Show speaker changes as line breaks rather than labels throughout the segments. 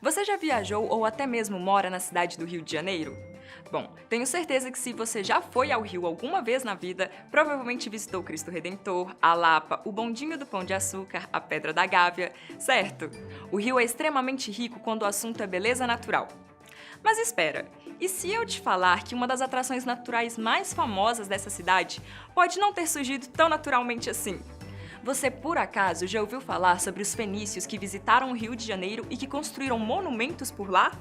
Você já viajou ou até mesmo mora na cidade do Rio de Janeiro? Bom, tenho certeza que se você já foi ao Rio alguma vez na vida, provavelmente visitou o Cristo Redentor, a Lapa, o Bondinho do Pão de Açúcar, a Pedra da Gávea, certo? O Rio é extremamente rico quando o assunto é beleza natural. Mas espera, e se eu te falar que uma das atrações naturais mais famosas dessa cidade pode não ter surgido tão naturalmente assim? Você, por acaso, já ouviu falar sobre os fenícios que visitaram o Rio de Janeiro e que construíram monumentos por lá?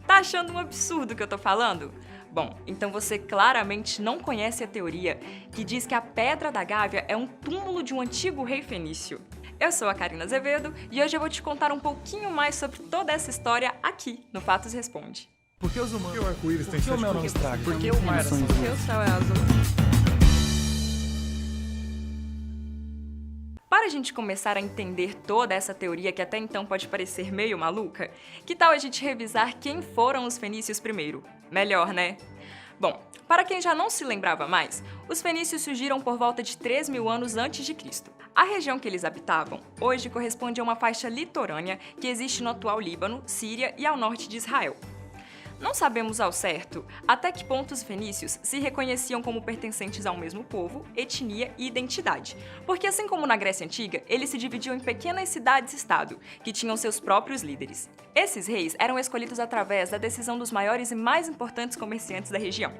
Tá achando um absurdo o que eu tô falando? Bom, então você claramente não conhece a teoria que diz que a Pedra da Gávea é um túmulo de um antigo rei fenício. Eu sou a Karina Azevedo e hoje eu vou te contar um pouquinho mais sobre toda essa história aqui no Fatos Responde.
Por que os humanos?
Por que o arco-íris tem
Por que o
sete
mel não
cores?
estraga?
Por que o mar é azul?
Porque o céu é azul.
Para a gente começar a entender toda essa teoria que até então pode parecer meio maluca, que tal a gente revisar quem foram os fenícios primeiro? Melhor, né? Bom, para quem já não se lembrava mais, os fenícios surgiram por volta de 3.000 anos antes de Cristo. A região que eles habitavam hoje corresponde a uma faixa litorânea que existe no atual Líbano, Síria e ao norte de Israel. Não sabemos ao certo até que ponto os fenícios se reconheciam como pertencentes ao mesmo povo, etnia e identidade, porque assim como na Grécia Antiga, eles se dividiam em pequenas cidades-estado, que tinham seus próprios líderes. Esses reis eram escolhidos através da decisão dos maiores e mais importantes comerciantes da região.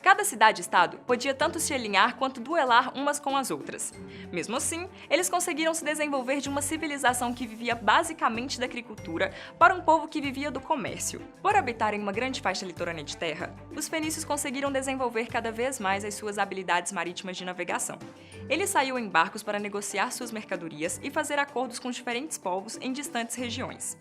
Cada cidade-estado podia tanto se alinhar quanto duelar umas com as outras. Mesmo assim, eles conseguiram se desenvolver de uma civilização que vivia basicamente da agricultura para um povo que vivia do comércio. Por habitarem uma grande faixa litorânea de terra, os fenícios conseguiram desenvolver cada vez mais as suas habilidades marítimas de navegação. Eles saíam em barcos para negociar suas mercadorias e fazer acordos com diferentes povos em distantes regiões.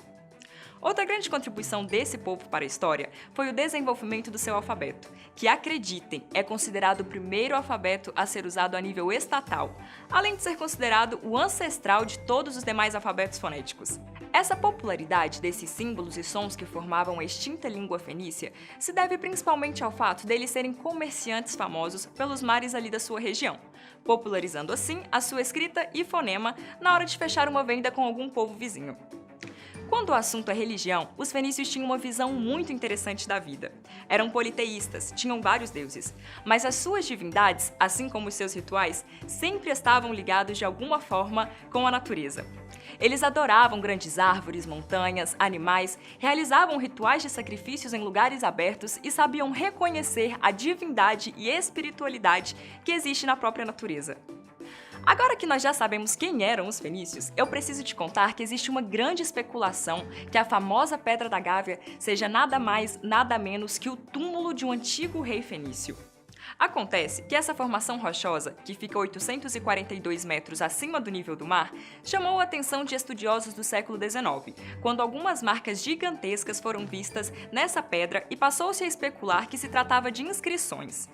Outra grande contribuição desse povo para a história foi o desenvolvimento do seu alfabeto, que, acreditem, é considerado o primeiro alfabeto a ser usado a nível estatal, além de ser considerado o ancestral de todos os demais alfabetos fonéticos. Essa popularidade desses símbolos e sons que formavam a extinta língua fenícia se deve principalmente ao fato deles serem comerciantes famosos pelos mares ali da sua região, popularizando assim a sua escrita e fonema na hora de fechar uma venda com algum povo vizinho. Quando o assunto é religião, os fenícios tinham uma visão muito interessante da vida. Eram politeístas, tinham vários deuses, mas as suas divindades, assim como os seus rituais, sempre estavam ligados de alguma forma com a natureza. Eles adoravam grandes árvores, montanhas, animais, realizavam rituais de sacrifícios em lugares abertos e sabiam reconhecer a divindade e espiritualidade que existe na própria natureza. Agora que nós já sabemos quem eram os fenícios, eu preciso te contar que existe uma grande especulação que a famosa Pedra da Gávea seja nada mais, nada menos que o túmulo de um antigo rei fenício. Acontece que essa formação rochosa, que fica 842 metros acima do nível do mar, chamou a atenção de estudiosos do século XIX, quando algumas marcas gigantescas foram vistas nessa pedra e passou-se a especular que se tratava de inscrições.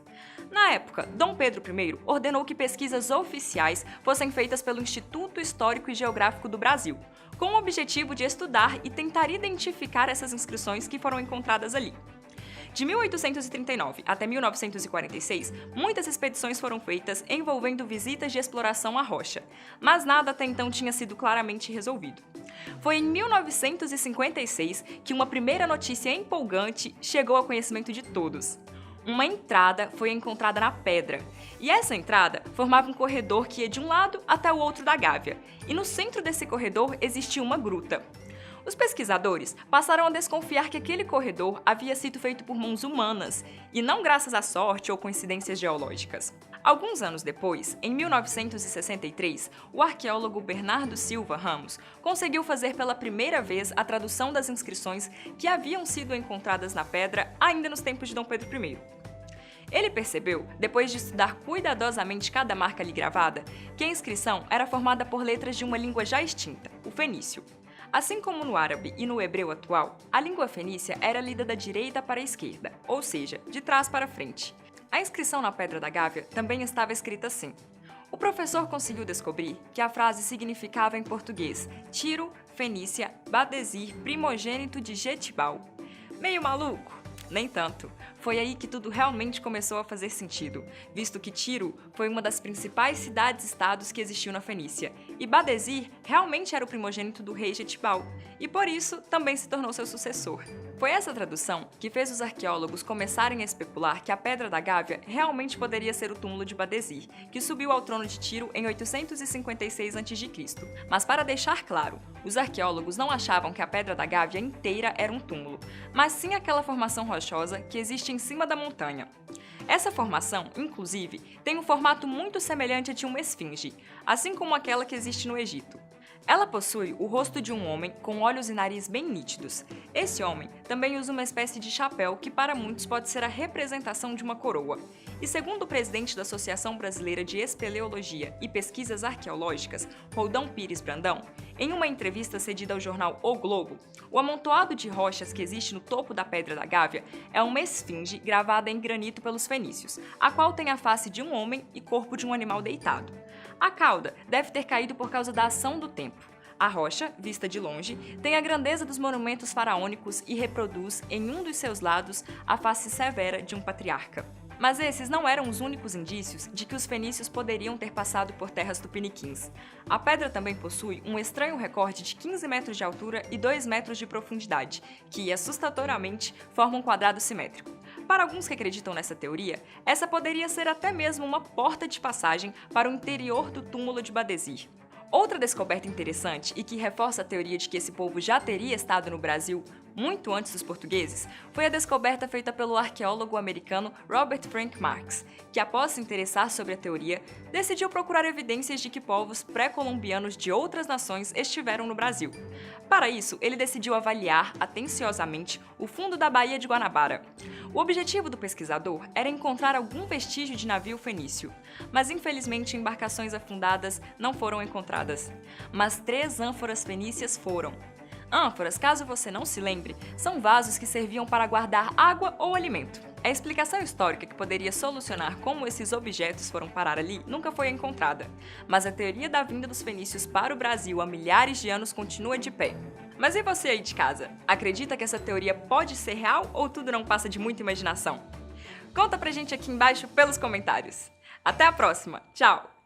Na época, Dom Pedro I ordenou que pesquisas oficiais fossem feitas pelo Instituto Histórico e Geográfico do Brasil, com o objetivo de estudar e tentar identificar essas inscrições que foram encontradas ali. De 1839 até 1946, muitas expedições foram feitas envolvendo visitas de exploração à rocha, mas nada até então tinha sido claramente resolvido. Foi em 1956 que uma primeira notícia empolgante chegou ao conhecimento de todos. Uma entrada foi encontrada na pedra, e essa entrada formava um corredor que ia de um lado até o outro da Gávea, e no centro desse corredor existia uma gruta. Os pesquisadores passaram a desconfiar que aquele corredor havia sido feito por mãos humanas, e não graças à sorte ou coincidências geológicas. Alguns anos depois, em 1963, o arqueólogo Bernardo Silva Ramos conseguiu fazer pela primeira vez a tradução das inscrições que haviam sido encontradas na pedra ainda nos tempos de Dom Pedro I. Ele percebeu, depois de estudar cuidadosamente cada marca ali gravada, que a inscrição era formada por letras de uma língua já extinta, o fenício. Assim como no árabe e no hebreu atual, a língua fenícia era lida da direita para a esquerda, ou seja, de trás para frente. A inscrição na Pedra da Gávea também estava escrita assim. O professor conseguiu descobrir que a frase significava em português Tiro, Fenícia, Badesir, primogênito de Getibal. Meio maluco? Nem tanto. Foi aí que tudo realmente começou a fazer sentido, visto que Tiro foi uma das principais cidades-estados que existiu na Fenícia, e Badesir realmente era o primogênito do rei Getibal, e por isso também se tornou seu sucessor. Foi essa tradução que fez os arqueólogos começarem a especular que a Pedra da Gávea realmente poderia ser o túmulo de Badesir, que subiu ao trono de Tiro em 856 a.C. Mas para deixar claro, os arqueólogos não achavam que a Pedra da Gávea inteira era um túmulo, mas sim aquela formação rochosa que existe em cima da montanha. Essa formação, inclusive, tem um formato muito semelhante a de uma esfinge, assim como aquela que existe no Egito. Ela possui o rosto de um homem com olhos e nariz bem nítidos. Esse homem também usa uma espécie de chapéu que para muitos pode ser a representação de uma coroa. E segundo o presidente da Associação Brasileira de Espeleologia e Pesquisas Arqueológicas, Roldão Pires Brandão, em uma entrevista cedida ao jornal O Globo, o amontoado de rochas que existe no topo da Pedra da Gávea é uma esfinge gravada em granito pelos fenícios, a qual tem a face de um homem e corpo de um animal deitado. A cauda deve ter caído por causa da ação do tempo. A rocha, vista de longe, tem a grandeza dos monumentos faraônicos e reproduz, em um dos seus lados, a face severa de um patriarca. Mas esses não eram os únicos indícios de que os fenícios poderiam ter passado por terras tupiniquins. A pedra também possui um estranho recorde de 15 metros de altura e 2 metros de profundidade, que, assustadoramente, forma um quadrado simétrico. Para alguns que acreditam nessa teoria, essa poderia ser até mesmo uma porta de passagem para o interior do túmulo de Badesir. Outra descoberta interessante e que reforça a teoria de que esse povo já teria estado no Brasil muito antes dos portugueses foi a descoberta feita pelo arqueólogo americano Robert Frank Marx, que após se interessar sobre a teoria, decidiu procurar evidências de que povos pré-colombianos de outras nações estiveram no Brasil. Para isso, ele decidiu avaliar atenciosamente o fundo da Baía de Guanabara. O objetivo do pesquisador era encontrar algum vestígio de navio fenício, mas infelizmente embarcações afundadas não foram encontradas. Mas 3 ânforas fenícias foram. Ânforas, caso você não se lembre, são vasos que serviam para guardar água ou alimento. A explicação histórica que poderia solucionar como esses objetos foram parar ali nunca foi encontrada, mas a teoria da vinda dos fenícios para o Brasil há milhares de anos continua de pé. Mas e você aí de casa? Acredita que essa teoria pode ser real ou tudo não passa de muita imaginação? Conta pra gente aqui embaixo pelos comentários. Até a próxima, tchau!